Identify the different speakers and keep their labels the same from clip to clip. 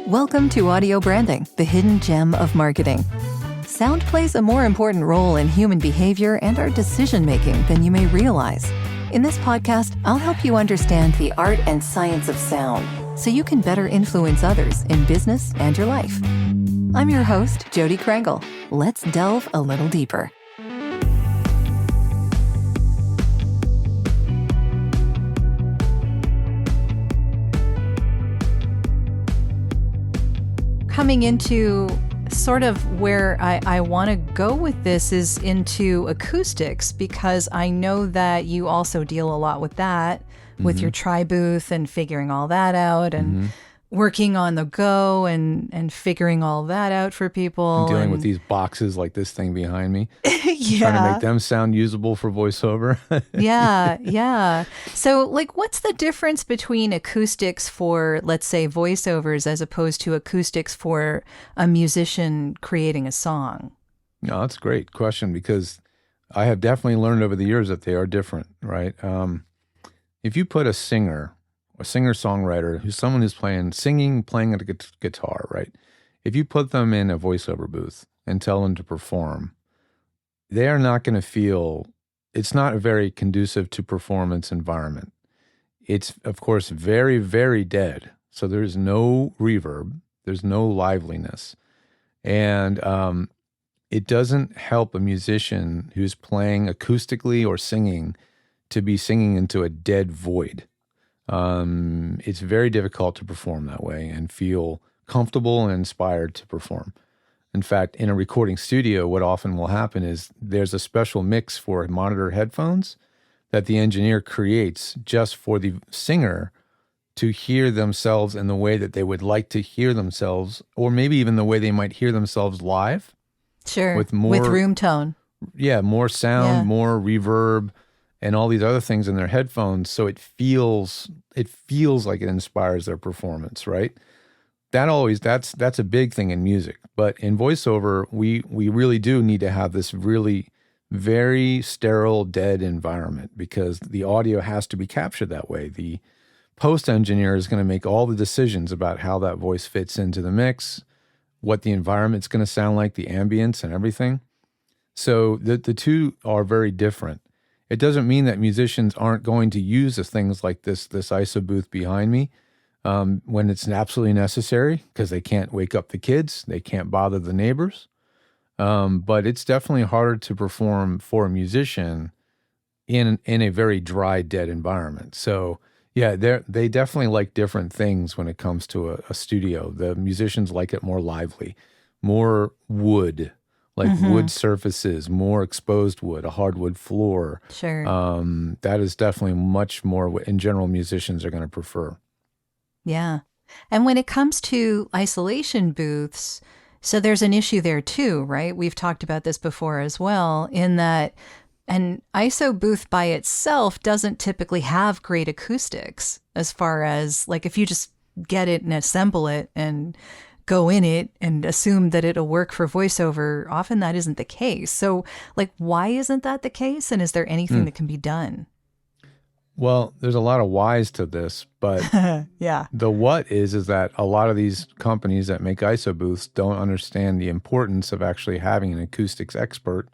Speaker 1: Welcome to Audio Branding, the hidden gem of marketing. Sound plays a more important role in human behavior and our decision-making than you may realize. In this podcast, I'll help you understand the art and science of sound so you can better influence others in business and your life. I'm your host, Jodi Krangle. Let's delve a little deeper. Coming into sort of where I want to go with this is into acoustics, because I know that you also deal a lot with that, with your tri-booth and figuring all that out and working on the go and figuring all that out for people.
Speaker 2: And dealing with these boxes like this thing behind me.
Speaker 1: Yeah.
Speaker 2: Trying to make them sound usable for voiceover.
Speaker 1: Yeah. So, what's the difference between acoustics for, let's say, voiceovers as opposed to acoustics for a musician creating a song?
Speaker 2: No, that's a great question, because I have definitely learned over the years that they are different, right? If you put a singer-songwriter, who's someone who's playing a guitar, right? If you put them in a voiceover booth and tell them to perform, they are not going to feel, it's not very conducive to performance environment. It's, of course, very, very dead. So there's no reverb, there's no liveliness. And it doesn't help a musician who's playing acoustically or singing to be singing into a dead void. It's very difficult to perform that way and feel comfortable and inspired to perform. In fact, in a recording studio, what often will happen is there's a special mix for monitor headphones that the engineer creates just for the singer to hear themselves in the way that they would like to hear themselves, or maybe even the way they might hear themselves live.
Speaker 1: Sure, with room tone.
Speaker 2: Yeah, more sound, more reverb, and all these other things in their headphones, so it feels like it inspires their performance, right? That's a big thing in music. But in voiceover, we really do need to have this really very sterile, dead environment, because the audio has to be captured that way. The post engineer is going to make all the decisions about how that voice fits into the mix, what the environment's going to sound like, the ambience and everything. So the two are very different. It doesn't mean that musicians aren't going to use things like this ISO booth behind me when it's absolutely necessary, because they can't wake up the kids, they can't bother the neighbors. But it's definitely harder to perform for a musician in a very dry, dead environment. So yeah, they definitely like different things when it comes to a studio. The musicians like it more lively, more wood. Wood surfaces, more exposed wood, a hardwood floor.
Speaker 1: Sure.
Speaker 2: That is definitely much more what, in general, musicians are going to prefer.
Speaker 1: Yeah. And when it comes to isolation booths, so there's an issue there too, right? We've talked about this before as well, in that an ISO booth by itself doesn't typically have great acoustics, as far as if you just get it and assemble it and go in it and assume that it'll work for voiceover. Often that isn't the case. So why isn't that the case? And is there anything that can be done?
Speaker 2: Well, there's a lot of whys to this, but
Speaker 1: yeah.
Speaker 2: The what is that a lot of these companies that make ISO booths don't understand the importance of actually having an acoustics expert,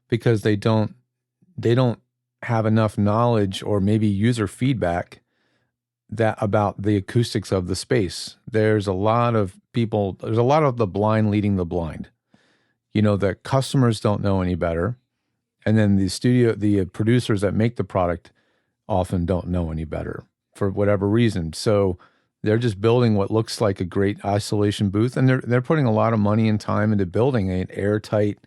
Speaker 2: because they don't have enough knowledge or maybe user feedback about the acoustics of the space. There's a lot of the blind leading the blind. The customers don't know any better. And then the producers that make the product often don't know any better for whatever reason. So they're just building what looks like a great isolation booth. And they're putting a lot of money and time into building an airtight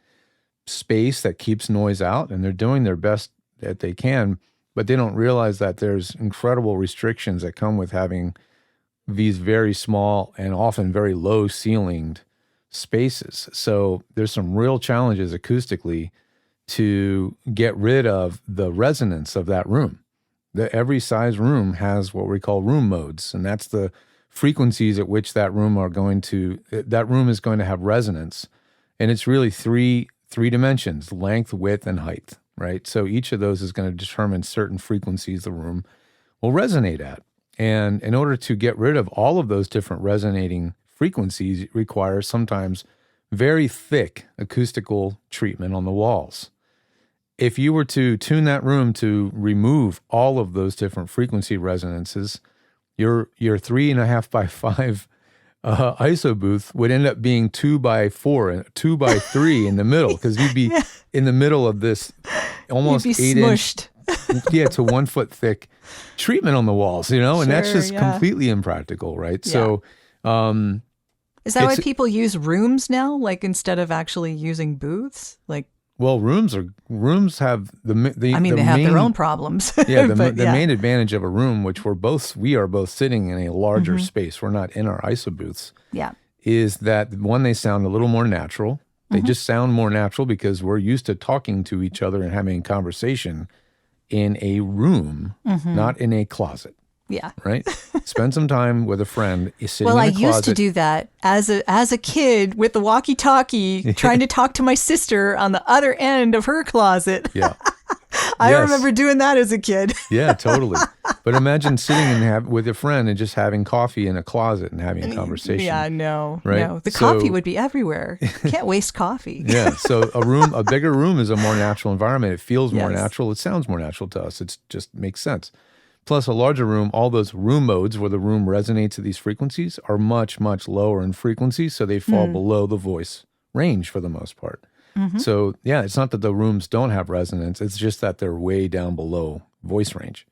Speaker 2: space that keeps noise out. And they're doing their best that they can. But they don't realize that there's incredible restrictions that come with having these very small and often very low ceilinged spaces. So there's some real challenges acoustically to get rid of the resonance of that room. Every size room has what we call room modes, and that's the frequencies at which that room is going to have resonance. And it's really three dimensions: length, width, and height. Right? So each of those is going to determine certain frequencies the room will resonate at. And in order to get rid of all of those different resonating frequencies require sometimes very thick acoustical treatment on the walls. If you were to tune that room to remove all of those different frequency resonances, your 3.5 by 5 ISO booth would end up being 2 by 4 and 2 by 3 in the middle, because you'd be in the middle of this almost
Speaker 1: You'd be
Speaker 2: 8-inch,
Speaker 1: smushed.
Speaker 2: to 1 foot thick treatment on the walls, and that's
Speaker 1: Sure,
Speaker 2: just completely impractical, right?
Speaker 1: Yeah.
Speaker 2: So,
Speaker 1: Is that why people use rooms now, like instead of actually using booths? Like,
Speaker 2: well, rooms have
Speaker 1: they have their own problems.
Speaker 2: Yeah, the main advantage of a room, which we are both sitting in a larger space. We're not in our ISO booths.
Speaker 1: Yeah.
Speaker 2: Is that one, they sound a little more natural. They just sound more natural because we're used to talking to each other and having a conversation in a room, not in a closet.
Speaker 1: Yeah.
Speaker 2: Right? Spend some time with a friend sitting
Speaker 1: Well,
Speaker 2: in
Speaker 1: I
Speaker 2: a closet.
Speaker 1: used to do that as a kid with the walkie-talkie, trying to talk to my sister on the other end of her closet.
Speaker 2: Yeah.
Speaker 1: I
Speaker 2: Yes.
Speaker 1: remember doing that as a kid.
Speaker 2: Yeah, totally. But imagine sitting with a friend and just having coffee in a closet and having a conversation.
Speaker 1: Yeah, no,
Speaker 2: Right?
Speaker 1: no. The coffee would be everywhere. Can't waste coffee.
Speaker 2: Yeah. So a bigger room is a more natural environment. It feels more
Speaker 1: Yes.
Speaker 2: natural. It sounds more natural to us. It just makes sense. Plus, a larger room, all those room modes where the room resonates at these frequencies are much, much lower in frequency, so they fall below the voice range for the most part. So, yeah, it's not that the rooms don't have resonance. It's just that they're way down below voice range.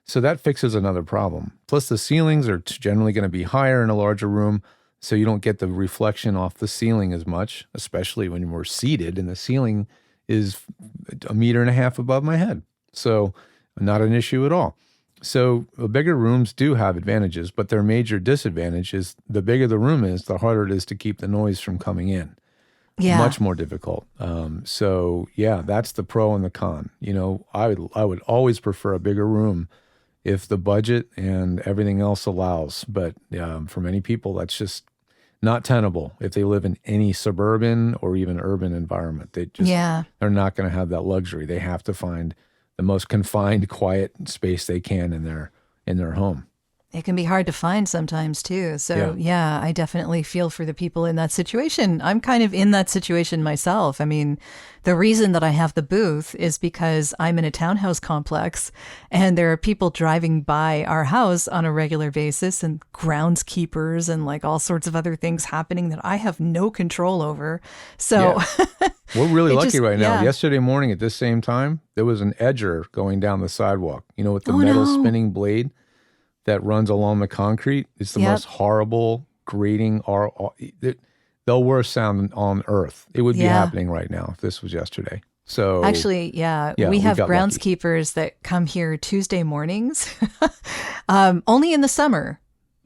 Speaker 2: So that fixes another problem. Plus, the ceilings are generally going to be higher in a larger room, so you don't get the reflection off the ceiling as much, especially when we're seated and the ceiling is 1.5 meters above my head. So not an issue at all. So bigger rooms do have advantages, but their major disadvantage is the bigger the room is, the harder it is to keep the noise from coming in.
Speaker 1: Yeah.
Speaker 2: Much more difficult. So yeah, that's the pro and the con. I would always prefer a bigger room if the budget and everything else allows. But for many people, that's just not tenable. If they live in any suburban or even urban environment, they're not going to have that luxury. They have to find the most confined, quiet space they can in their home.
Speaker 1: It can be hard to find sometimes too. So yeah, I definitely feel for the people in that situation. I'm kind of in that situation myself. I mean, the reason that I have the booth is because I'm in a townhouse complex and there are people driving by our house on a regular basis and groundskeepers and like all sorts of other things happening that I have no control over. So
Speaker 2: we're really lucky right now.
Speaker 1: Yeah.
Speaker 2: Yesterday morning at this same time, there was an edger going down the sidewalk, with the metal spinning blade that runs along the concrete. It's the most horrible, grating, the worst sound on earth. It would be happening right now if this was yesterday. So
Speaker 1: actually, we have groundskeepers that come here Tuesday mornings, only in the summer,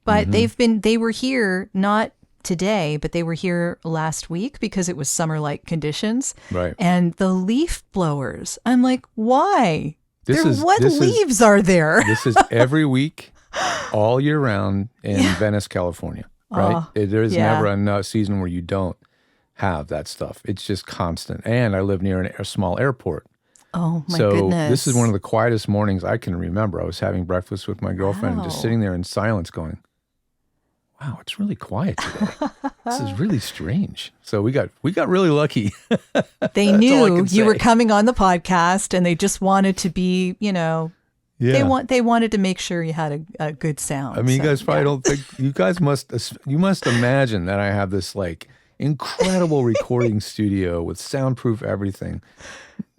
Speaker 1: but they were here not today, but they were here last week because it was summer-like conditions.
Speaker 2: Right.
Speaker 1: And the leaf blowers, I'm like, why? What
Speaker 2: leaves
Speaker 1: leaves are there?
Speaker 2: This is every week, all year round in Venice, California, right? There's never a season where you don't have that stuff. It's just constant. And I live near a small airport.
Speaker 1: Oh, my
Speaker 2: so
Speaker 1: goodness.
Speaker 2: This is one of the quietest mornings I can remember. I was having breakfast with my girlfriend and just sitting there in silence going, wow, it's really quiet today. This is really strange. So we got really lucky.
Speaker 1: They knew you were coming on the podcast and they just wanted to be, they wanted to make sure you had a good sound.
Speaker 2: I mean, you guys probably don't think, you must imagine that I have this like incredible recording studio with soundproof everything.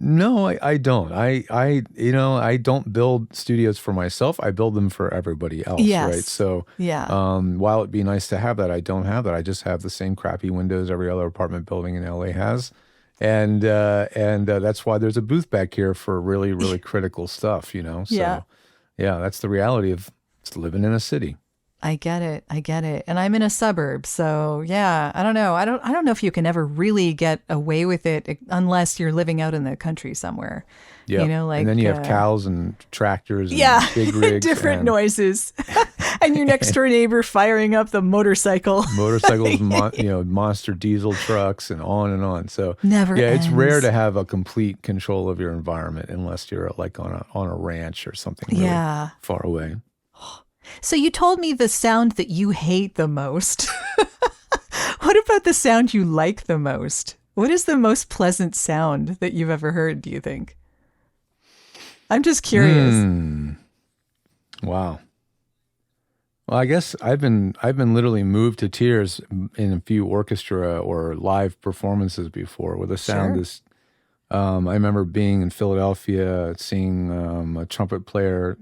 Speaker 2: No, I don't. I don't build studios for myself. I build them for everybody else, right? So, while it'd be nice to have that, I don't have that. I just have the same crappy windows every other apartment building in LA has, and that's why there's a booth back here for really, really critical stuff. So, that's the reality of living in a city.
Speaker 1: I get it. And I'm in a suburb. So I don't know. I don't know if you can ever really get away with it unless you're living out in the country somewhere. Yeah.
Speaker 2: And then you have cows and tractors and big rigs.
Speaker 1: Different noises. And your next door neighbor firing up the motorcycles,
Speaker 2: monster diesel trucks and on and on. So
Speaker 1: never ends.
Speaker 2: It's rare to have a complete control of your environment unless you're like on a ranch or something really far away.
Speaker 1: So you told me the sound that you hate the most. What about the sound you like the most? What is the most pleasant sound that you've ever heard, do you think? I'm just curious.
Speaker 2: Wow. Well, I guess I've been literally moved to tears in a few orchestra or live performances before where the sound
Speaker 1: Sure.
Speaker 2: is. I remember being in Philadelphia, seeing a trumpet player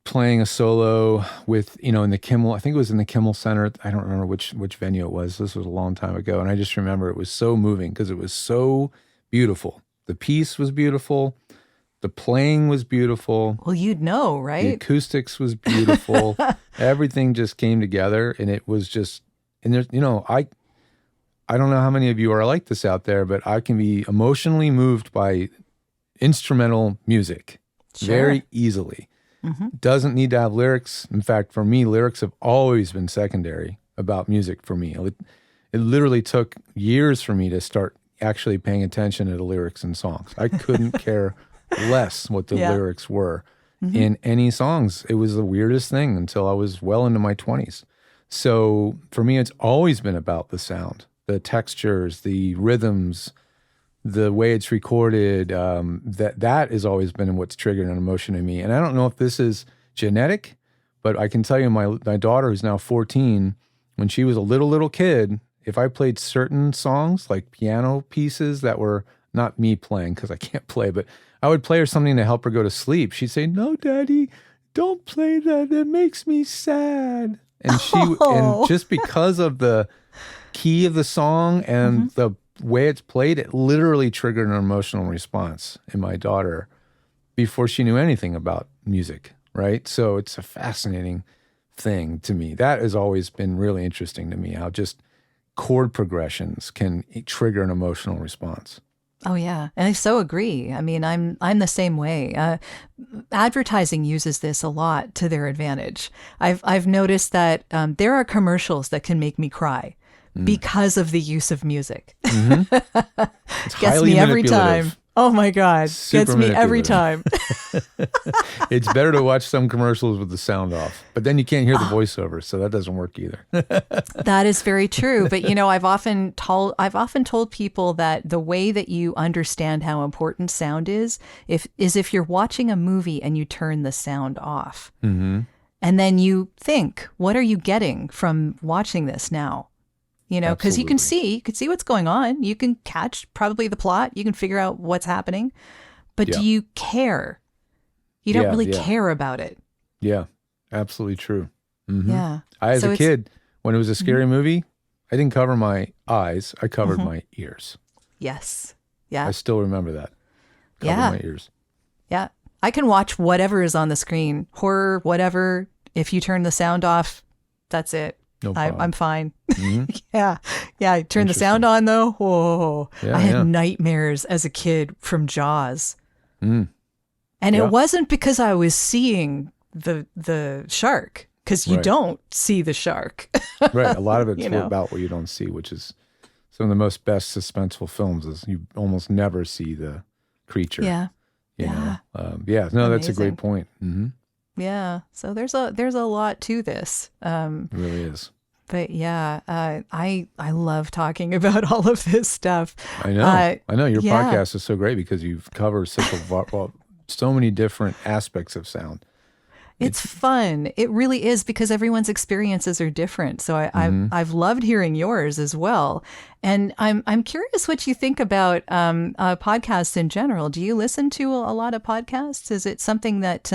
Speaker 2: playing a solo with, in the Kimmel. I think it was in the Kimmel Center. I don't remember which venue it was. This was a long time ago, and I just remember it was so moving because it was so beautiful. The piece was beautiful. The playing was beautiful.
Speaker 1: Well, you'd know,
Speaker 2: The
Speaker 1: right?
Speaker 2: acoustics was beautiful. Everything just came together, and it was just. And there's, I don't know how many of you are like this out there, but I can be emotionally moved by instrumental music very easily. Doesn't need to have lyrics. In fact, for me, lyrics have always been secondary about music for me. It literally took years for me to start actually paying attention to the lyrics in songs. I couldn't care less what the lyrics were in any songs. It was the weirdest thing until I was well into my 20s. So for me, it's always been about the sound, the textures, the rhythms, the way it's recorded. That has always been what's triggered an emotion in me. And I don't know if this is genetic, but I can tell you my daughter, who's now 14, when she was a little kid, if I played certain songs, like piano pieces that were not me playing because I can't play, but I would play her something to help her go to sleep. She'd say, "No, Daddy, don't play that. That makes me sad." And and just because of the key of the song and the way it's played, it literally triggered an emotional response in my daughter before she knew anything about music, right? So it's a fascinating thing to me. That has always been really interesting to me, how just chord progressions can trigger an emotional response.
Speaker 1: Oh yeah, and I so agree. I mean, I'm the same way. Advertising uses this a lot to their advantage. I've noticed that there are commercials that can make me cry because of the use of music.
Speaker 2: It's
Speaker 1: Gets
Speaker 2: highly
Speaker 1: me every
Speaker 2: manipulative.
Speaker 1: time. Oh my God,
Speaker 2: Super
Speaker 1: gets me every
Speaker 2: manipulative.
Speaker 1: time.
Speaker 2: It's better to watch some commercials with the sound off, but then you can't hear the voiceover, so that doesn't work either.
Speaker 1: That is very true. But I've often told people that the way that you understand how important sound is if you're watching a movie and you turn the sound off. And then you think, what are you getting from watching this now? Because you can see what's going on. You can catch probably the plot. You can figure out what's happening. But do you care? You don't really care about it.
Speaker 2: Yeah, absolutely true.
Speaker 1: Yeah.
Speaker 2: As a kid, when it was a scary movie, I didn't cover my eyes. I covered my ears.
Speaker 1: Yes. Yeah.
Speaker 2: I still remember that. Cover my ears.
Speaker 1: Yeah. I can watch whatever is on the screen, horror, whatever. If you turn the sound off, that's it.
Speaker 2: No problem.
Speaker 1: I'm fine. Yeah. I turn the sound on though. Whoa. I had nightmares as a kid from Jaws. And it wasn't because I was seeing the shark, because you don't see the shark.
Speaker 2: Right. A lot of it's about what you don't see, which is some of the most best suspenseful films is you almost never see the creature.
Speaker 1: Yeah.
Speaker 2: No, that's a great point.
Speaker 1: Yeah. So there's a lot to this.
Speaker 2: It really is.
Speaker 1: But I love talking about all of this stuff.
Speaker 2: I know. Your podcast is so great because you've covered so many different aspects of sound.
Speaker 1: It's fun. It really is, because everyone's experiences are different. So I've loved hearing yours as well. And I'm curious what you think about podcasts in general. Do you listen to a lot of podcasts? Is it something that,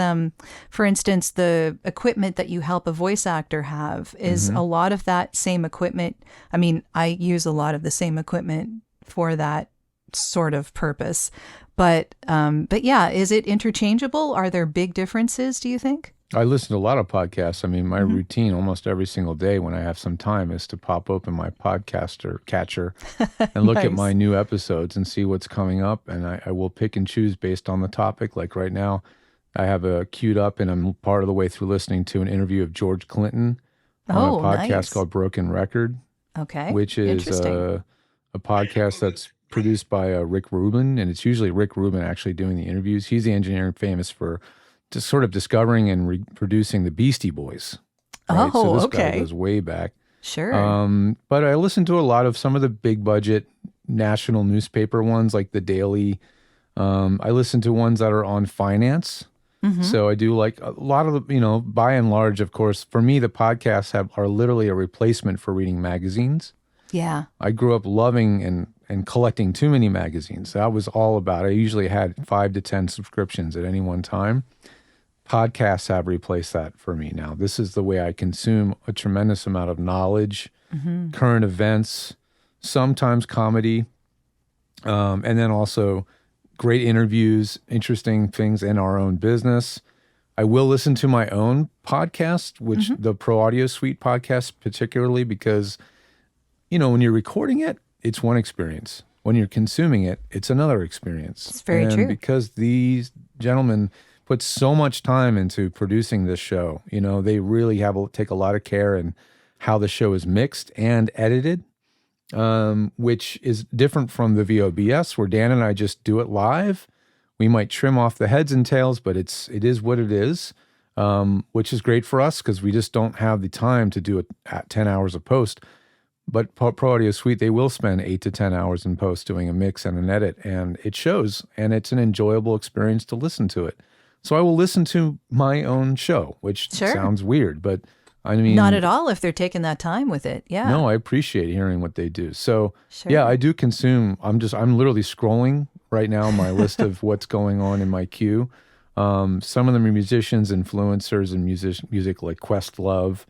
Speaker 1: for instance, the equipment that you help a voice actor have, is a lot of that same equipment? I mean, I use a lot of the same equipment for that sort of purpose. But yeah, is it interchangeable? Are there big differences, do you think?
Speaker 2: I listen to a lot of podcasts. I mean, my routine almost every single day when I have some time is to pop open my podcaster catcher and look at my new episodes and see what's coming up. And I will pick and choose based on the topic. Like right now, I have a queued up and I'm part of the way through listening to an interview of George Clinton on a podcast called Broken Record.
Speaker 1: Okay.
Speaker 2: Which is a podcast that's produced by Rick Rubin. And it's usually Rick Rubin actually doing the interviews. He's the engineer famous for just sort of discovering and reproducing the Beastie Boys. Right?
Speaker 1: Oh,
Speaker 2: so this
Speaker 1: okay.
Speaker 2: guy goes way back.
Speaker 1: Sure.
Speaker 2: But I listen to a lot of some of the big budget national newspaper ones like The Daily. I listen to ones that are on finance. So I do like a lot of the, by and large, of course, for me, the podcasts are literally a replacement for reading magazines.
Speaker 1: Yeah.
Speaker 2: I grew up loving and collecting too many magazines. That was all about it. I usually had 5 to 10 subscriptions at any one time. Podcasts have replaced that for me now. This is the way I consume a tremendous amount of knowledge, current events, sometimes comedy, and then also great interviews, interesting things in our own business. I will listen to my own podcast, which the Pro Audio Suite podcast, particularly because, when you're recording it, it's one experience. When you're consuming it, it's another experience.
Speaker 1: It's very true.
Speaker 2: Because these gentlemen put so much time into producing this show, they really take a lot of care in how the show is mixed and edited. Which is different from the VOBS, where Dan and I just do it live. We might trim off the heads and tails, but it is what it is, which is great for us because we just don't have the time to do it at 10 hours of post. But Pro Audio Suite, they will spend 8 to 10 hours in post doing a mix and an edit, and it shows, and it's an enjoyable experience to listen to it. So I will listen to my own show, which sounds weird, but I mean,
Speaker 1: not at all if they're taking that time with it. Yeah.
Speaker 2: No, I appreciate hearing what they do. So yeah, I do consume. I'm literally scrolling right now my list of what's going on in my queue. Some of them are musicians, influencers, and music like Questlove.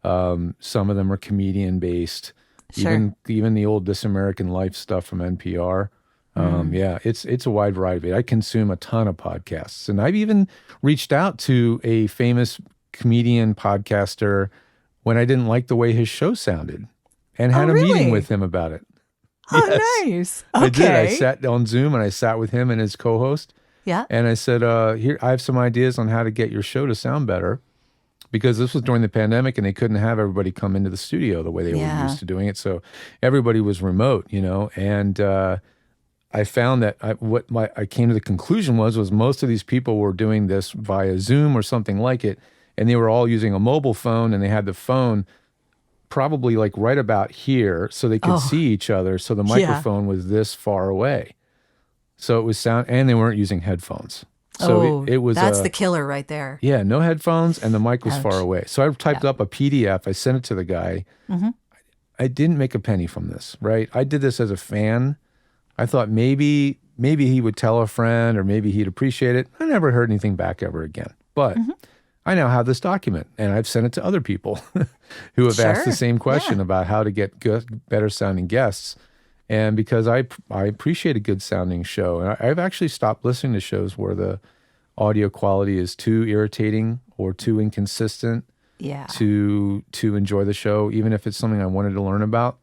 Speaker 2: Some of them are comedian based. Even the old This American Life stuff from NPR. Yeah, it's a wide variety. I consume a ton of podcasts, and I've even reached out to a famous comedian podcaster when I didn't like the way his show sounded and had a meeting with him about it.
Speaker 1: Oh, nice. Okay.
Speaker 2: I did. I sat on Zoom and I sat with him and his co-host.
Speaker 1: Yeah.
Speaker 2: And I said, here, I have some ideas on how to get your show to sound better, because this was during the pandemic and they couldn't have everybody come into the studio the way they were used to doing it. So everybody was remote, and I found that I came to the conclusion was most of these people were doing this via Zoom or something like it. And they were all using a mobile phone, and they had the phone probably like right about here so they could see each other. So the microphone was this far away. So it was sound, and they weren't using headphones. So it was
Speaker 1: that's the killer right there.
Speaker 2: Yeah, no headphones, and the mic was far away. So I typed up a PDF. I sent it to the guy. I didn't make a penny from this, right? I did this as a fan. I thought maybe he would tell a friend, or maybe he'd appreciate it. I never heard anything back ever again. But I now have this document, and I've sent it to other people who have asked the same question about how to get better sounding guests. And because I appreciate a good sounding show, and I've actually stopped listening to shows where the audio quality is too irritating or too inconsistent to enjoy the show, even if it's something I wanted to learn about.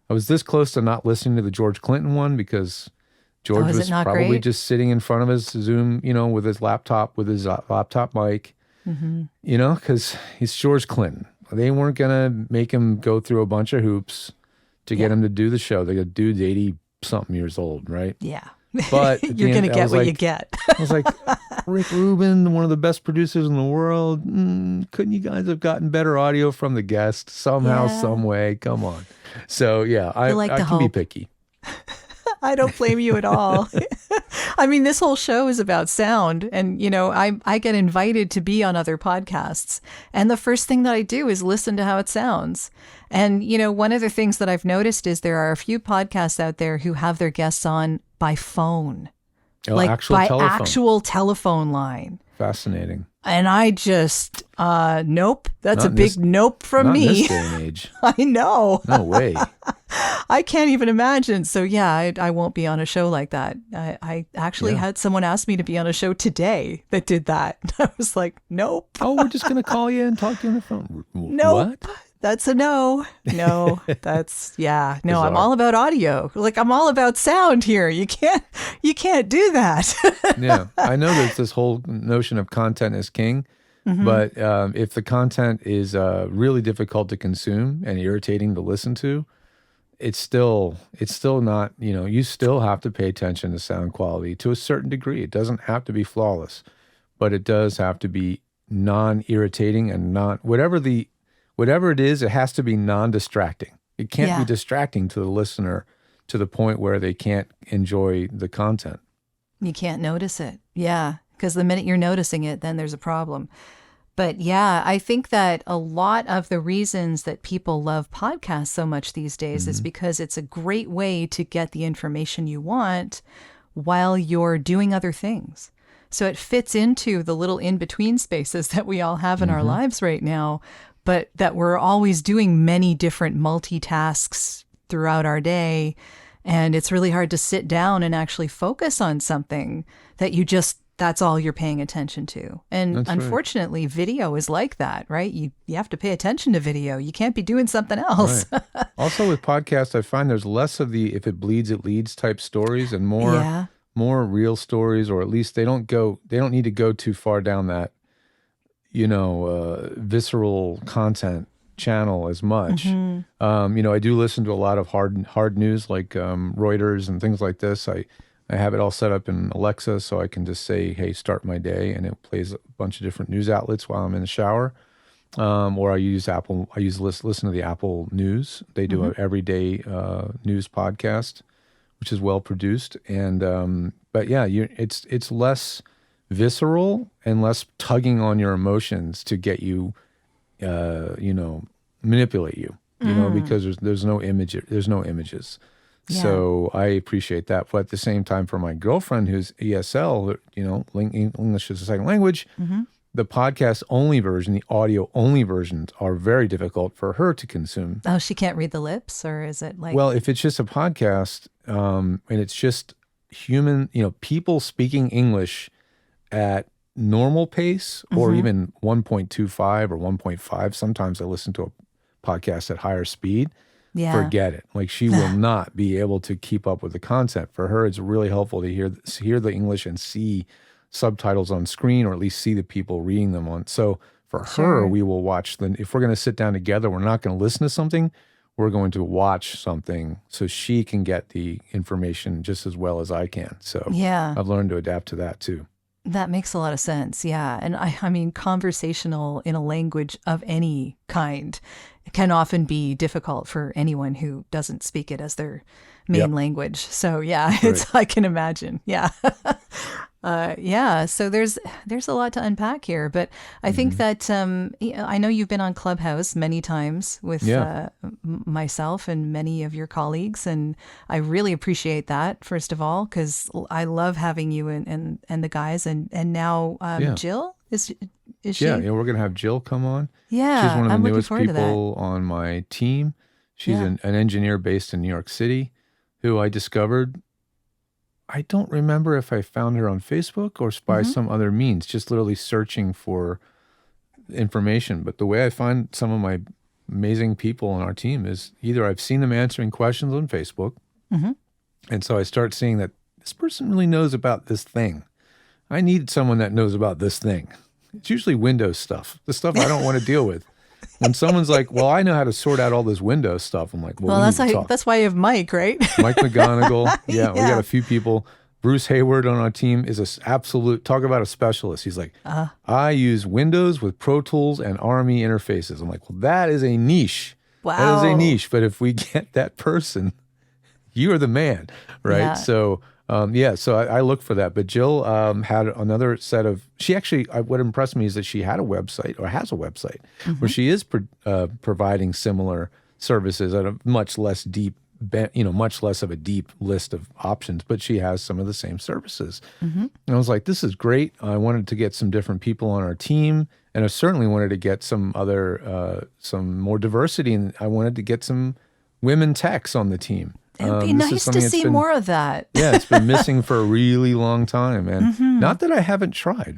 Speaker 2: I was this close to not listening to the George Clinton one because George was probably just sitting in front of his Zoom, with his laptop mic. Because he's George Clinton. They weren't going to make him go through a bunch of hoops to get him to do the show. The dude's 80-something years old, right?
Speaker 1: Yeah.
Speaker 2: But
Speaker 1: you're going to get what you get.
Speaker 2: I was like, Rick Rubin, one of the best producers in the world. Couldn't you guys have gotten better audio from the guest somehow, some way? Come on. So, yeah, I can be picky.
Speaker 1: I don't blame you at all. I mean, this whole show is about sound, and I get invited to be on other podcasts, and the first thing that I do is listen to how it sounds. And one of the things that I've noticed is there are a few podcasts out there who have their guests on by phone, actual telephone line.
Speaker 2: Fascinating.
Speaker 1: And I just, nope. That's
Speaker 2: Not
Speaker 1: a big nope from me.
Speaker 2: Not in this day and age.
Speaker 1: I know.
Speaker 2: No way.
Speaker 1: I can't even imagine. So yeah, I won't be on a show like that. I actually had someone ask me to be on a show today that did that. I was like, nope.
Speaker 2: Oh, we're just going to call you and talk to you on the phone.
Speaker 1: Nope. What? That's a no. No, that's, no, bizarre. I'm all about audio. Like, I'm all about sound here. You can't do that.
Speaker 2: Yeah. I know there's this whole notion of content is king, but if the content is really difficult to consume and irritating to listen to, it's still not, you still have to pay attention to sound quality to a certain degree. It doesn't have to be flawless, but it does have to be non-irritating and whatever it is, it has to be non-distracting. It can't be distracting to the listener to the point where they can't enjoy the content.
Speaker 1: You can't notice it. Yeah, because the minute you're noticing it, then there's a problem. But yeah, I think that a lot of the reasons that people love podcasts so much these days is because it's a great way to get the information you want while you're doing other things. So it fits into the little in-between spaces that we all have in our lives right now, but that we're always doing many different multitasks throughout our day. And it's really hard to sit down and actually focus on something that that's all you're paying attention to. And
Speaker 2: That's
Speaker 1: unfortunately, video is like that, right? You have to pay attention to video. You can't be doing something else.
Speaker 2: Right. Also with podcasts, I find there's less of the if it bleeds, it leads type stories and more real stories, or at least they don't need to go too far down that, visceral content channel as much. I do listen to a lot of hard news like Reuters and things like this. I have it all set up in Alexa so I can just say, hey, start my day, and it plays a bunch of different news outlets while I'm in the shower. Or I use listen to the Apple News. They do an everyday news podcast, which is well produced. And but yeah, it's less visceral and less tugging on your emotions to get you, manipulate you, because there's no images.
Speaker 1: Yeah.
Speaker 2: So I appreciate that. But at the same time, for my girlfriend who's ESL, English is a second language, the podcast only version, the audio only versions are very difficult for her to consume.
Speaker 1: Oh, she can't read the lips, or is it like?
Speaker 2: Well, if it's just a podcast and it's just human, people speaking English at normal pace or even 1.25 or 1.5, sometimes I listen to a podcast at higher speed.
Speaker 1: Yeah.
Speaker 2: Forget it. Like she will not be able to keep up with the content. For her, it's really helpful to hear the English and see subtitles on screen, or at least see the people reading them on. So for her, we will watch if we're going to sit down together, we're not going to listen to something. We're going to watch something so she can get the information just as well as I can. So I've learned to adapt to that too.
Speaker 1: That makes a lot of sense. Yeah. And I mean, conversational in a language of any kind can often be difficult for anyone who doesn't speak it as their main language. So yeah, I can imagine. Yeah. So there's a lot to unpack here, but I think that I know you've been on Clubhouse many times with myself and many of your colleagues, and I really appreciate that, first of all, because I love having you and the guys, and now Jill is she?
Speaker 2: Yeah, we're gonna have Jill come on.
Speaker 1: Yeah,
Speaker 2: she's one of the
Speaker 1: I'm
Speaker 2: newest people on my team. She's an engineer based in New York City, who I discovered. I don't remember if I found her on Facebook or by some other means, just literally searching for information. But the way I find some of my amazing people on our team is either I've seen them answering questions on Facebook, and so I start seeing that this person really knows about this thing. I need someone that knows about this thing. It's usually Windows stuff, the stuff I don't want to deal with. When someone's like, well, I know how to sort out all this Windows stuff. I'm like, well
Speaker 1: that's why you have Mike, right?
Speaker 2: Mike McGonigal. Yeah, we got a few people. Bruce Hayward on our team is an absolute, talk about a specialist. He's like, I use Windows with Pro Tools and Army interfaces. I'm like, well, that is a niche.
Speaker 1: Wow.
Speaker 2: That is a niche. But if we get that person, you are the man, right?
Speaker 1: Yeah.
Speaker 2: So, so I look for that. But Jill had another set of, what impressed me is that she had a website, or has a website, where she is providing similar services at a much less much less of a deep list of options, but she has some of the same services. And I was like, this is great. I wanted to get some different people on our team, and I certainly wanted to get some more diversity, and I wanted to get some women techs on the team.
Speaker 1: It'd be nice to see more of that.
Speaker 2: Yeah, it's been missing for a really long time. And not that I haven't tried.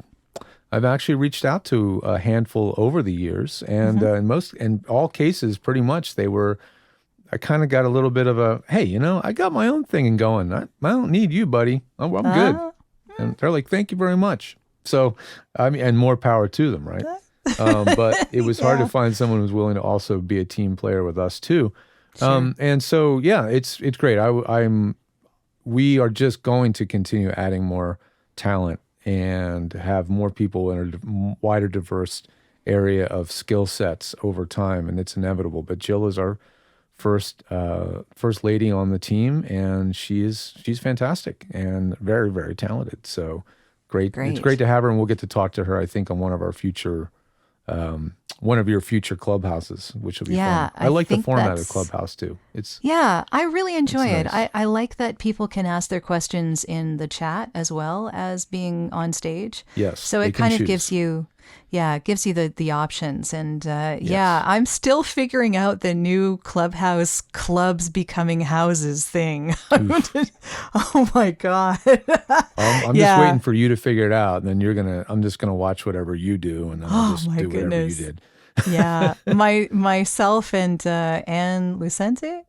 Speaker 2: I've actually reached out to a handful over the years. And in all cases, pretty much I kind of got a little bit of a, hey, I got my own thing going. I don't need you, buddy. I'm good. And they're like, thank you very much. So, and more power to them, right? But it was hard to find someone who was willing to also be a team player with us too. Sure. And so, it's great. We are just going to continue adding more talent and have more people in a wider, diverse area of skill sets over time, and it's inevitable. But Jill is our first lady on the team, and she's fantastic and very, very talented. So great. It's great to have her, and we'll get to talk to her, I think, on one of our future one of your future clubhouses, which will be fun. I like the format of Clubhouse too.
Speaker 1: I really enjoy it.
Speaker 2: Nice.
Speaker 1: I like that people can ask their questions in the chat as well as being on stage.
Speaker 2: Yes.
Speaker 1: So it kind of gives you the options. And I'm still figuring out the new Clubhouse clubs becoming houses thing. Oh my God.
Speaker 2: I'm just waiting for you to figure it out. And then I'm just going to watch whatever you do. And then I'll just do whatever you did.
Speaker 1: Yeah. Myself and Anne Lucente,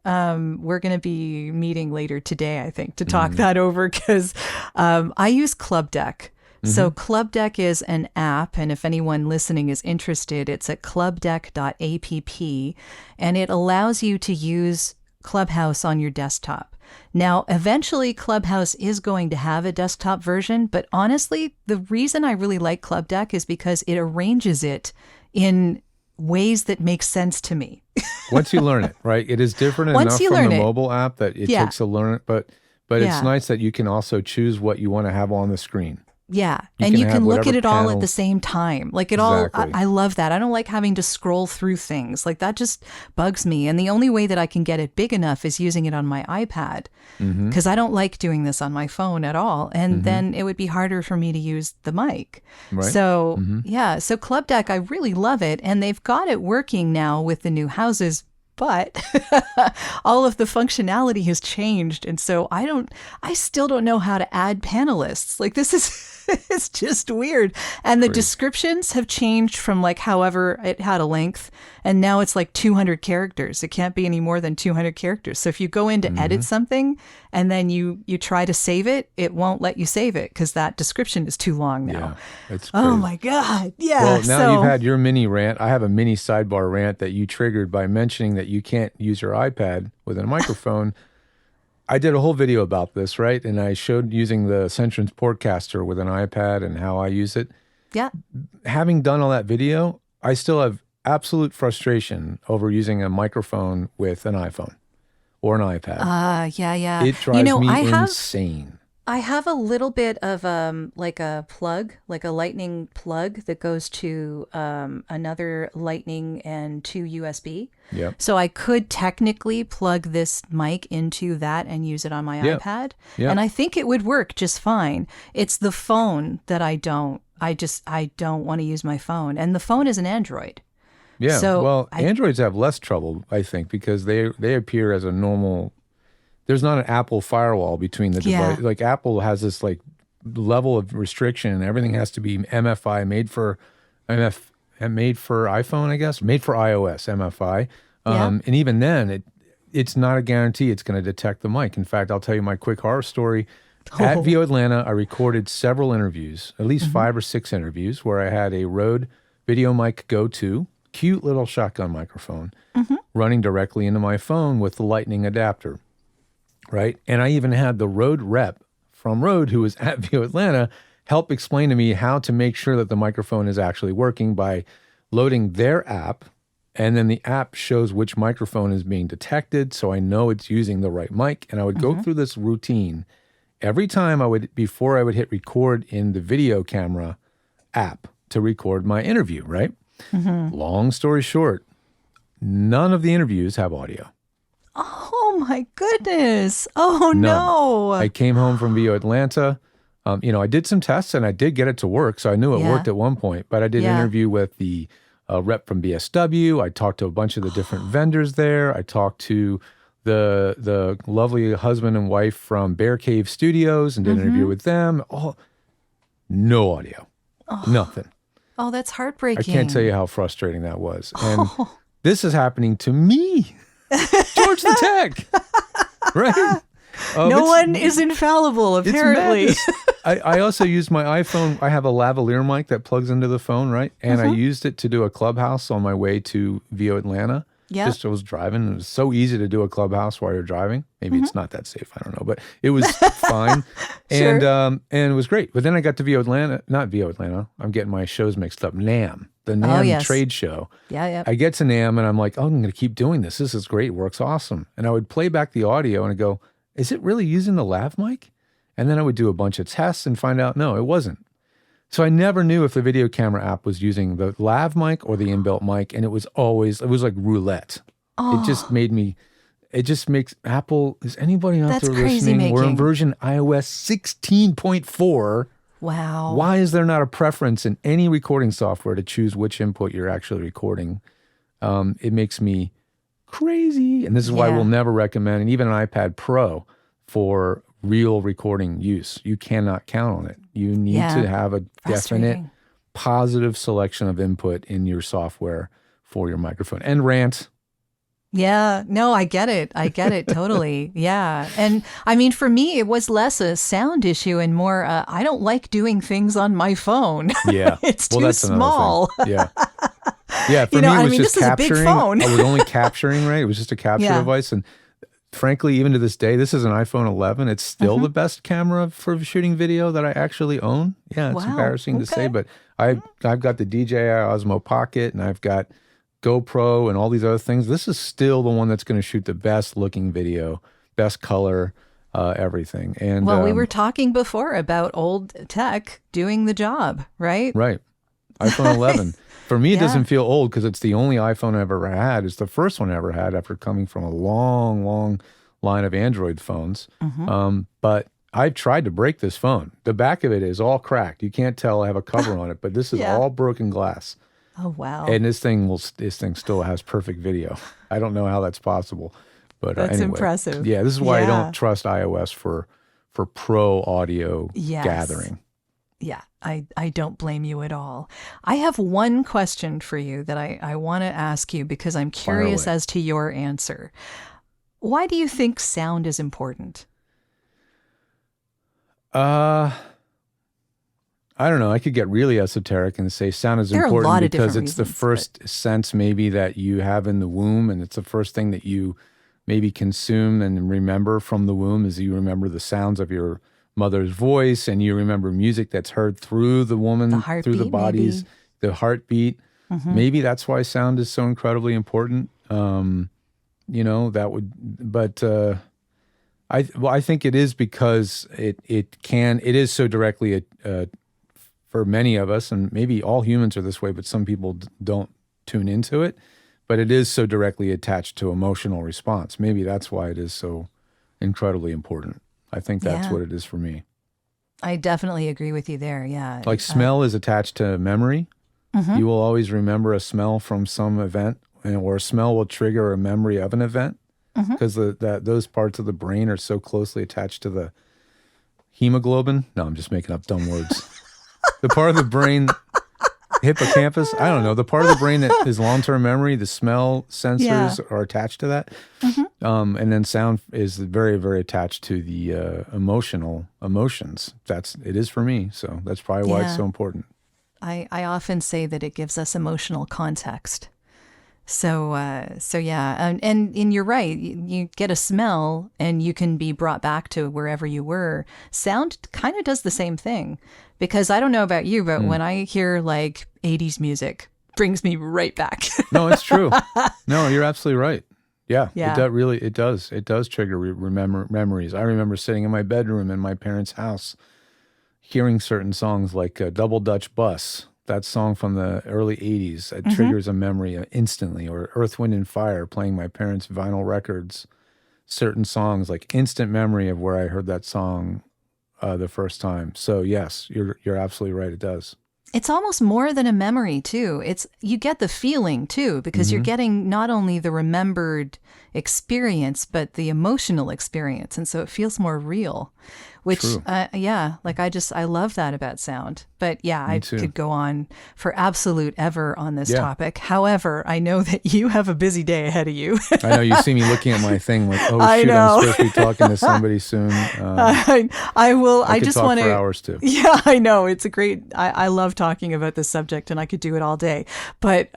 Speaker 1: we're going to be meeting later today, I think, to talk that over, because I use Club Deck. So Club Deck is an app, and if anyone listening is interested, it's at clubdeck.app, and it allows you to use Clubhouse on your desktop. Now, eventually, Clubhouse is going to have a desktop version, but honestly, the reason I really like Club Deck is because it arranges it in ways that make sense to me.
Speaker 2: Once you learn it, right? It is different enough from the mobile app that it takes to learn it, but it's nice that you can also choose what you want to have on the screen.
Speaker 1: Yeah. And you can look at it all at the same time. Like it all, I love that. I don't like having to scroll through things. Like that just bugs me. And the only way that I can get it big enough is using it on my iPad, because I don't like doing this on my phone at all. And then it would be harder for me to use the mic.
Speaker 2: Right.
Speaker 1: So so Club Deck, I really love it. And they've got it working now with the new houses, but all of the functionality has changed. And so I still don't know how to add panelists. Like this is, it's just weird. And the descriptions have changed from like, however it had a length, and now it's like 200 characters. It can't be any more than 200 characters. So if you go in to edit something and then you try to save it, it won't let you save it because that description is too long now.
Speaker 2: Yeah, it's crazy.
Speaker 1: Oh my God. Yeah.
Speaker 2: Well, now you've had your mini rant. I have a mini sidebar rant that you triggered by mentioning that you can't use your iPad with a microphone. I did a whole video about this, right? And I showed using the Centrance Portcaster with an iPad and how I use it.
Speaker 1: Yeah.
Speaker 2: Having done all that video, I still have absolute frustration over using a microphone with an iPhone or an iPad.
Speaker 1: Yeah.
Speaker 2: It drives me insane.
Speaker 1: I have a little bit of like a plug, like a lightning plug that goes to another lightning and two USB.
Speaker 2: Yeah.
Speaker 1: So I could technically plug this mic into that and use it on my iPad.
Speaker 2: Yeah.
Speaker 1: And I think it would work just fine. It's the phone that I don't want to use my phone. And the phone is an Android.
Speaker 2: Yeah.
Speaker 1: So
Speaker 2: Androids have less trouble, I think, because they appear as a normal. There's not an Apple firewall between the device. Like Apple has this like level of restriction. Everything has to be MFI, made for iPhone, I guess, made for iOS, MFI. And even then, it's not a guarantee it's going to detect the mic. In fact, I'll tell you my quick horror story. At VO Atlanta, I recorded several interviews, at least 5 or 6 interviews, where I had a Rode Video Mic Go 2, cute little shotgun microphone, running directly into my phone with the lightning adapter. Right. And I even had the Rode rep from Rode, who was at VO Atlanta, help explain to me how to make sure that the microphone is actually working by loading their app. And then the app shows which microphone is being detected. So I know it's using the right mic. And I would go through this routine every time before I would hit record in the video camera app to record my interview. Right. Long story short, none of the interviews have audio.
Speaker 1: Oh my goodness. Oh
Speaker 2: None.
Speaker 1: No.
Speaker 2: I came home from VO Atlanta. I did some tests and I did get it to work. So I knew it worked at one point, but I did an interview with the rep from BSW. I talked to a bunch of the different vendors there. I talked to the lovely husband and wife from Bear Cave Studios and did an interview with them. No audio, nothing.
Speaker 1: Oh, that's heartbreaking.
Speaker 2: I can't tell you how frustrating that was. And this is happening to me. George the Tech, right?
Speaker 1: No one is infallible, apparently.
Speaker 2: I also use my iPhone. I have a lavalier mic that plugs into the phone, right? And I used it to do a Clubhouse on my way to VO Atlanta.
Speaker 1: Yeah.
Speaker 2: Just I was driving. It was so easy to do a clubhouse while you're driving. Maybe it's not that safe. I don't know, but it was fine,
Speaker 1: Sure.
Speaker 2: and it was great. But then I got to VO Atlanta, not VO Atlanta. I'm getting my shows mixed up. NAMM, the NAMM
Speaker 1: yes.
Speaker 2: trade show.
Speaker 1: Yeah.
Speaker 2: I get to NAMM and I'm like, oh, I'm going to keep doing this. This is great. It works awesome. And I would play back the audio and I go, is it really using the lav mic? And then I would do a bunch of tests and find out, no, it wasn't. So I never knew if the video camera app was using the lav mic or the inbuilt mic. And it was like roulette. It just made me, it just makes Apple, is anybody out
Speaker 1: That's
Speaker 2: there
Speaker 1: crazy
Speaker 2: listening? We're in
Speaker 1: making.
Speaker 2: version iOS 16.4.
Speaker 1: Wow.
Speaker 2: Why is there not a preference in any recording software to choose which input you're actually recording? It makes me crazy. And this is why
Speaker 1: Yeah.
Speaker 2: we'll never recommend, and even an iPad Pro for real recording use. You cannot count on it. You need to have a definite
Speaker 1: Frustrating.
Speaker 2: positive selection of input in your software for your microphone. And rant.
Speaker 1: Yeah, no, I get it. I get it totally. Yeah. And I mean, for me, it was less a sound issue and more, I don't like doing things on my phone.
Speaker 2: Yeah.
Speaker 1: It's
Speaker 2: Well,
Speaker 1: too
Speaker 2: that's another
Speaker 1: small.
Speaker 2: thing. Yeah. Yeah. For
Speaker 1: You know,
Speaker 2: me, it
Speaker 1: I
Speaker 2: was
Speaker 1: mean,
Speaker 2: just
Speaker 1: this is a big
Speaker 2: capturing.
Speaker 1: phone.
Speaker 2: I was only capturing, right? It was just a capture
Speaker 1: Yeah.
Speaker 2: device. And frankly, even to this day, this is an iPhone 11. It's still the best camera for shooting video that I actually own. Yeah, it's
Speaker 1: Wow.
Speaker 2: embarrassing to say,
Speaker 1: Okay.
Speaker 2: but I've got the DJI Osmo Pocket and I've got GoPro and all these other things. This is still the one that's going to shoot the best looking video, best color, everything. And
Speaker 1: Well, we were talking before about old tech doing the job, right?
Speaker 2: right, iPhone 11. For me, it
Speaker 1: Yeah.
Speaker 2: doesn't feel old because it's the only iPhone I've ever had. It's the first one I ever had after coming from a long, long line of Android phones. But I've tried to break this phone. The back of it is all cracked. You can't tell I have a cover on it, but this is
Speaker 1: Yeah.
Speaker 2: all broken glass.
Speaker 1: Oh, wow.
Speaker 2: And this thing still has perfect video. I don't know how that's possible, but
Speaker 1: That's
Speaker 2: anyway.
Speaker 1: impressive.
Speaker 2: Yeah, this is why I
Speaker 1: Yeah.
Speaker 2: don't trust iOS for pro audio
Speaker 1: Yes.
Speaker 2: gathering.
Speaker 1: Yeah, I don't blame you at all. I have one question for you that I want to ask you because I'm curious
Speaker 2: away.
Speaker 1: as to your answer. Why do you think sound is important?
Speaker 2: I don't know. I could get really esoteric and say sound is
Speaker 1: There are a
Speaker 2: important
Speaker 1: lot of
Speaker 2: because
Speaker 1: different
Speaker 2: it's the
Speaker 1: reasons,
Speaker 2: first sense maybe that you have in the womb, and it's the first thing that you maybe consume and remember from the womb is you remember the sounds of your mother's voice, and you remember music that's heard through the woman, through the
Speaker 1: heartbeat,
Speaker 2: bodies,
Speaker 1: maybe.
Speaker 2: the heartbeat. Maybe that's why sound is so incredibly important. That would, but I think it is because it is so directly for many of us, and maybe all humans are this way, but some people don't tune into it. But it is so directly attached to emotional response. Maybe that's why it is so incredibly important. I think that's what it is for me.
Speaker 1: I definitely agree with you there. Yeah.
Speaker 2: Like smell is attached to memory. You will always remember a smell from some event, or a smell will trigger a memory of an event because those parts of the brain are so closely attached to the hemoglobin. No, I'm just making up dumb words. The part of the brain, hippocampus, I don't know, the part of the brain that is long-term memory, the smell sensors are attached to that. And then sound is very, very attached to the emotions. It is for me. So that's probably why it's so important.
Speaker 1: I often say that it gives us emotional context. So yeah, and you're right. You get a smell, and you can be brought back to wherever you were. Sound kind of does the same thing, because I don't know about you, but when I hear like 80s music, brings me right back.
Speaker 2: No, it's true. No, you're absolutely right. Yeah. It does. It does trigger memories. I remember sitting in my bedroom in my parents' house, hearing certain songs like Double Dutch Bus. That song from the early 80s, it triggers a memory instantly, or Earth, Wind, and Fire, playing my parents' vinyl records, certain songs, like instant memory of where I heard that song the first time. So yes, you're absolutely right, it does.
Speaker 1: It's almost more than a memory too. You get the feeling too, because you're getting not only the remembered experience, but the emotional experience. And so it feels more real, which, I love that about sound. But yeah, I could go on for absolute ever on this topic. However, I know that you have a busy day ahead of you.
Speaker 2: I know you see me looking at my thing like, oh,
Speaker 1: I
Speaker 2: shoot,
Speaker 1: know.
Speaker 2: I'm supposed to be talking to somebody soon.
Speaker 1: I will. I
Speaker 2: could
Speaker 1: just
Speaker 2: talk
Speaker 1: want
Speaker 2: for
Speaker 1: to.
Speaker 2: hours too.
Speaker 1: Yeah, I know. It's a great. I love talking about this subject, and I could do it all day. But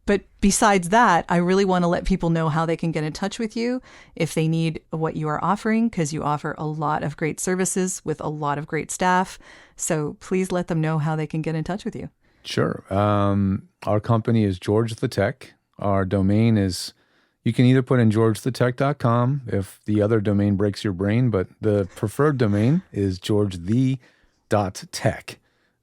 Speaker 1: But besides that, I really want to let people know how they can get in touch with you if they need what you are offering, because you offer a lot of great services with a lot of great staff. So please let them know how they can get in touch with you.
Speaker 2: Sure. Our company is George the Tech. Our domain is, you can either put in georgethetech.com if the other domain breaks your brain, but the preferred domain is georgethe.tech.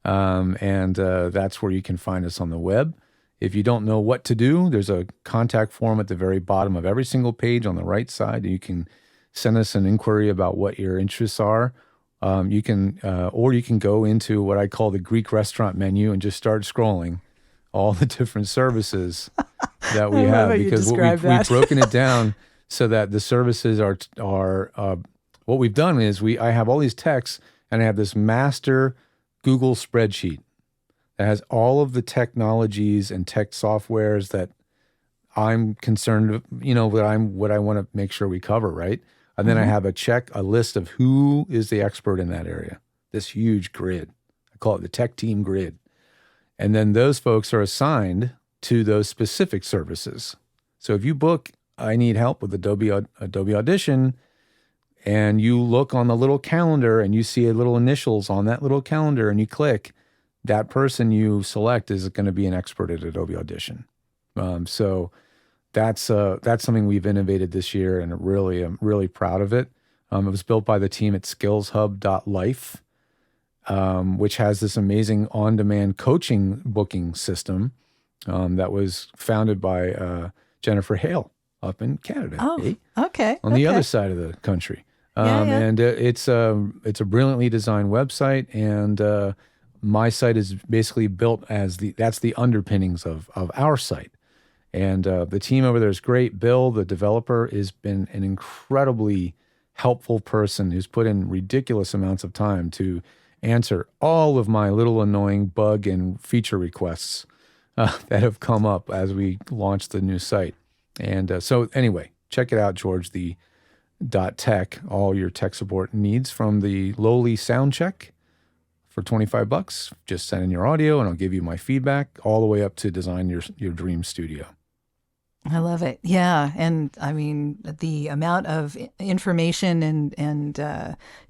Speaker 2: And that's where you can find us on the web. If you don't know what to do, there's a contact form at the very bottom of every single page on the right side. You can send us an inquiry about what your interests are. You can go into what I call the Greek restaurant menu and just start scrolling all the different services that we have, because we've broken it down so that the services are what we've done is I have all these texts, and I have this master Google spreadsheet that has all of the technologies and tech softwares that I'm concerned, what I want to make sure we cover, right? And then I have a list of who is the expert in that area, this huge grid. I call it the tech team grid. And then those folks are assigned to those specific services. So if you book, I need help with Adobe Audition, and you look on the little calendar and you see a little initials on that little calendar and you click, that person you select is going to be an expert at Adobe Audition. So that's something we've innovated this year, and I'm really proud of it. It was built by the team at skillshub.life, which has this amazing on-demand coaching booking system that was founded by Jennifer Hale up in Canada.
Speaker 1: Oh, okay.
Speaker 2: On the other side of the country. And it's a brilliantly designed website, and my site is basically built as that's the underpinnings of our site. And the team over there is great. Bill, the developer, has been an incredibly helpful person who's put in ridiculous amounts of time to answer all of my little annoying bug and feature requests that have come up as we launched the new site. And so anyway, check it out, George, the .tech, all your tech support needs, from the lowly sound check for $25. Just send in your audio and I'll give you my feedback, all the way up to design your dream studio.
Speaker 1: I love it. Yeah. And I mean, the amount of information and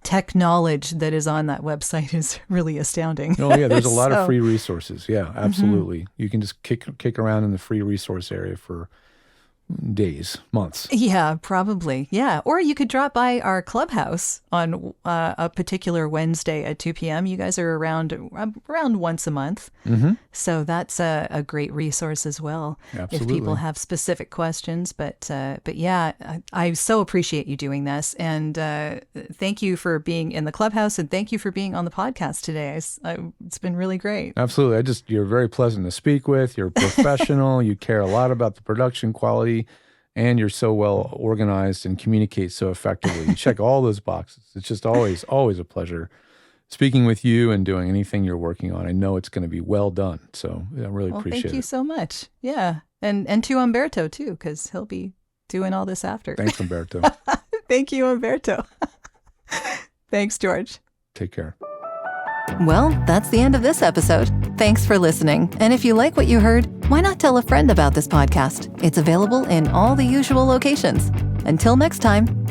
Speaker 1: tech knowledge that is on that website is really astounding.
Speaker 2: Oh, yeah. There's a lot of free resources. Yeah, absolutely. You can just kick around in the free resource area for days, months.
Speaker 1: Yeah, probably. Yeah. Or you could drop by our clubhouse on a particular Wednesday at 2 p.m. You guys are around once a month. Mm-hmm. So that's a great resource as well.
Speaker 2: Absolutely.
Speaker 1: If people have specific questions. But yeah, I so appreciate you doing this. And thank you for being in the clubhouse, and thank you for being on the podcast today. It's been really great.
Speaker 2: Absolutely. You're very pleasant to speak with. You're professional. You care a lot about the production quality. And you're so well organized and communicate so effectively. You check all those boxes. It's just always a pleasure speaking with you and doing anything you're working on. I know it's going to be well done. So I really appreciate it.
Speaker 1: Thank you so much. Yeah. And to Umberto too, because he'll be doing all this after.
Speaker 2: Thanks, Umberto.
Speaker 1: Thank you, Umberto. Thanks, George.
Speaker 2: Take care.
Speaker 1: Well, that's the end of this episode. Thanks for listening. And if you like what you heard, why not tell a friend about this podcast? It's available in all the usual locations. Until next time.